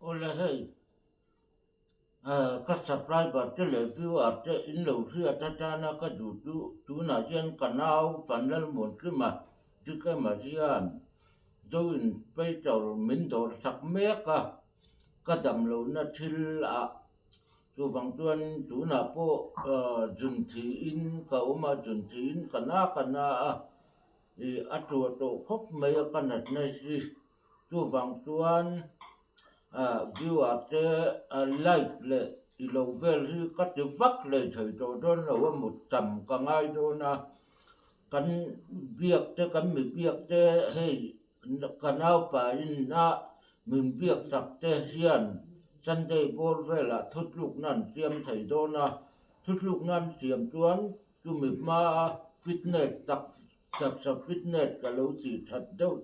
Ola hey, ka subscriber te le viewer te in lo ria tata na ka du na jen kanal panel mon ki ma ti ka ma jian do in pe tor min dor sak me ka dam lo na thil a chu wang tuan tu na po jun thi in ka uma jun thi in kana a i atu to khop me ka na nei si chu wang tuan view ate live le ilovel hi ka ti vak le thei to don lo một trăm ka ngai do na kan biak te kan mi biak te hei kanau pa in na min biak sak te hian Sunday ball vela thut luk nan tiam thei do na thut luk nan tiam tuan chu mi ma fitness tak fitness ka lo chi that deuh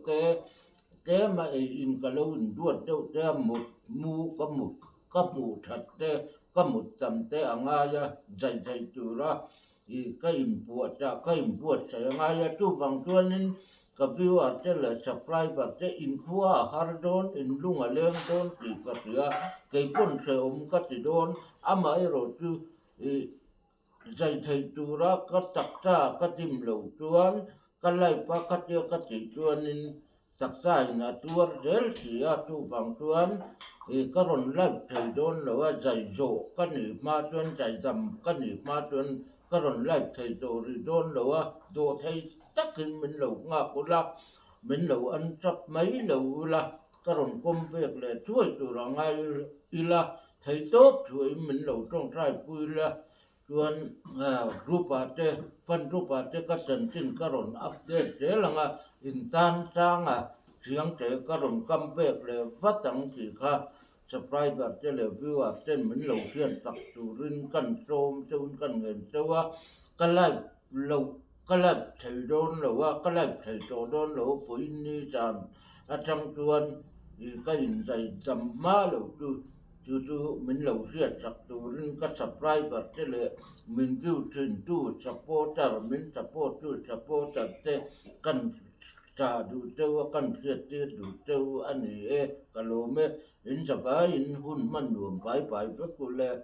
te mà in cái lâu in đuổi đâu te một có một thật te có một tầm te ang ya dai tu ra i cái im buat sai ang ya tu bang tuan in cái viewer te le subscriber te in khua har don in lunga leng don ti ka tia cái pon se ka ti don ama ero tu i dai tu ra ka tak ta ka tim lo tuan ka lai pa ka tia ka ti tuan in sắc sai na tuar del thì tu vang tuan cái ron lab thầy don là dạy dỗ cái này ma tuan dạy dầm cái này ma tuan cái ron lab thầy dỗ rồi don là dỗ thầy tất cả mình lâu ngã của la mình lâu ăn chấp mấy lâu là cái ron công việc là chuối tu là ngay là thầy tốt chuối mình lâu trong trai vui là tuan rupa te fan rupa te ka chantin ka ron update te langa intan tanga siang te ka ron comeback le fatang ki kha subscriber te le viewer ten min lo hian tak turin kan som chun kan ngem chewa ka live lo ka live thei don lo wa ka live thei to don lo pui ni chan atang tuan i ka in dai jam ma lo tu chú mình lâu riết chắc tu rin các subscriber thế lệ mình view trên tu supporter mình supporter thế cần trả đủ châu cần thiệt thế đủ châu anh ấy cái lô mẹ in sắp in hun man luồng phải phải rất là